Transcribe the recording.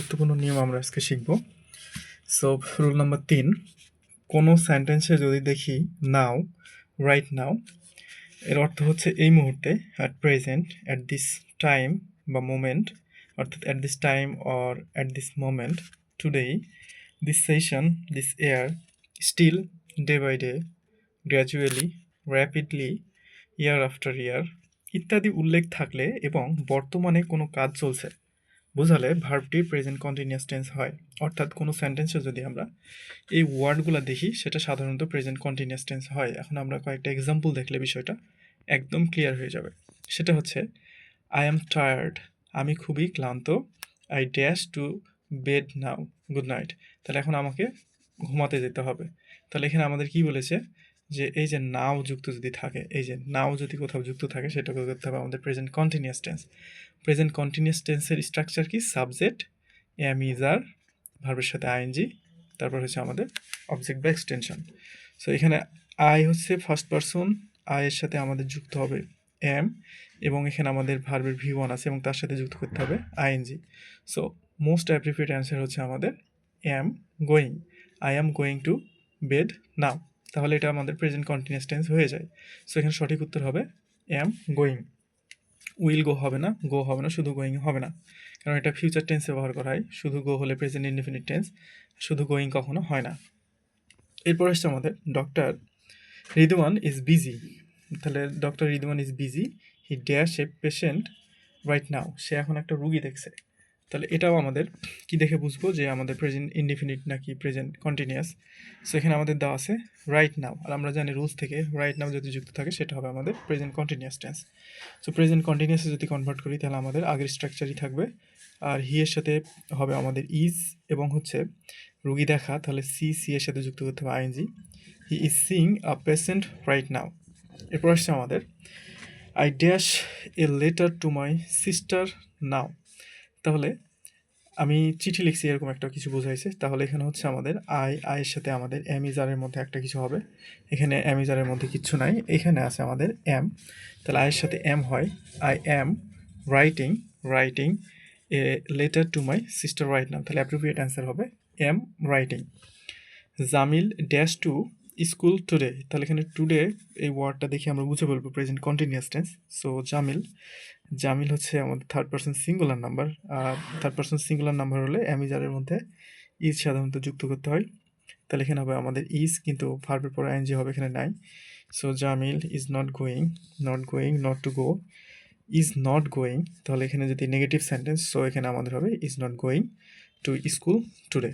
গুরুত্বপূর্ণ নিয়ম আমরা আজকে শিখব। সো রুল নাম্বার ৩, কোনো সেন্টেন্সে যদি দেখি নাও, রাইট নাও, এর অর্থ হচ্ছে এই মুহূর্তে, at present, at this time বা মোমেন্ট, অর্থাৎ at this time or at this moment, today, this session, this year, still, day by day, gradually, rapidly, year after year ইত্যাদি উল্লেখ থাকলে এবং বর্তমানে কোনো কাজ চলছে বোঝালে ভার্বটি প্রেজেন্ট কন্টিনিউয়াস টেন্স হয়। অর্থাৎ কোনো সেন্টেন্সে যদি আমরা এই ওয়ার্ডগুলো দেখি সেটা সাধারণত প্রেজেন্ট কন্টিনিউয়াস টেন্স হয়। এখন আমরা কয়েকটা এক্সাম্পল দেখলে বিষয়টা একদম ক্লিয়ার হয়ে যাবে। সেটা হচ্ছে আই অ্যাম টায়ার্ড, আমি খুবই ক্লান্ত। I dash to bed now, good night. তাহলে এখন আমাকে ঘুমাতে যেতে হবে। তাহলে এখানে আমাদের কি বলেছে যে এই যে নাও যুক্ত যদি থাকে, এই যে নাও যদি কোথাও যুক্ত থাকে সেটাকে করতে হবে আমাদের present continuous tense. Present continuous টেন্সের স্ট্রাকচার কি? সাবজেক্ট, এম ইজ আর, ভার্বের সাথে আইএনজি, তারপর হচ্ছে আমাদের অবজেক্ট বা এক্সটেনশন। সো এখানে আই হচ্ছে ফার্স্ট পারসন, আই এর সাথে আমাদের যুক্ত হবে এম, এবং এখানে আমাদের ভার্বের V1 আছে এবং তার সাথে যুক্ত করতে হবে আইএনজি। সো মোস্ট অ্যাপ্রিফিয়েট অ্যান্সার হচ্ছে আমাদের am going, I am going to bed now. তাহলে এটা আমাদের প্রেজেন্ট কন্টিনিউয়াস টেন্স হয়ে যায়। সো এখানে সঠিক উত্তর হবে এম গোয়িং। উইল গো হবে না, গো হবে না, শুধু গোয়িং হবে না, কারণ এটা ফিউচার টেন্সে ব্যবহার করা হয়। শুধু গো হলে প্রেজেন্ট ইনডেফিনিট টেন্স, শুধু গোয়িং কখনো হয় না। এরপর আসছে আমাদের ডক্টর রিদওয়ান ইজ বিজি। তাহলে doctor Ridwan is busy, he dash a patient right now, সে এখন একটা রুগী দেখছে। তাহলে এটাও আমাদের কি দেখে বুঝবো যে আমাদের প্রেজেন্ট ইনডেফিনিট নাকি প্রেজেন্ট কন্টিনিউয়াস। সো এখানে আমাদের দেওয়া আছে রাইট নাও, আর আমরা জানি রুলস থেকে রাইট নাও যদি যুক্ত থাকে সেটা হবে আমাদের present continuous tense. So present কন্টিনিউয়াসে যদি কনভার্ট করি তাহলে আমাদের আগের স্ট্রাকচারই থাকবে, আর হি এর সাথে হবে আমাদের ইজ, এবং হচ্ছে রুগী দেখা, তাহলে সি এর সাথে যুক্ত করতে হবে ING. He is seeing a patient right now. এরপর আসছে আমাদের I dash a letter to my sister now. তাহলে আমি চিঠি লিখছি এরকম একটা কিছু বোঝাইছে। তাহলে এখানে হচ্ছে আমাদের আয়ের সাথে আমাদের এম ইজারের মধ্যে একটা কিছু হবে। এখানে এম ইজারের মধ্যে কিচ্ছু নাই, এখানে আছে আমাদের এম। তাহলে আয়ের সাথে এম হয়, I am writing A letter to my sister right now. তাহলে অ্যাপ্রোপ্রিয়েট অ্যান্সার হবে am writing. Jamil dash to school today. তাহলে এখানে টুডে এই ওয়ার্ডটা দেখে আমরা বুঝে বলবো present continuous tense. So Jamil হচ্ছে আমাদের থার্ড পারসন সিঙ্গুলার নাম্বার, আর থার্ড পারসন সিঙ্গুলার নাম্বার হলে অ্যামিজারের মধ্যে ইজ সাধারণত যুক্ত করতে হয়। তাহলে এখানে হবে আমাদের ইজ, কিন্তু ভার্বের পরে আইএনজি হবে, এখানে নাই। So Jamil is not going, not to go, is not going. তাহলে এখানে যদি নেগেটিভ সেন্টেন্স, সো এখানে আমাদের হবে is not going to school today.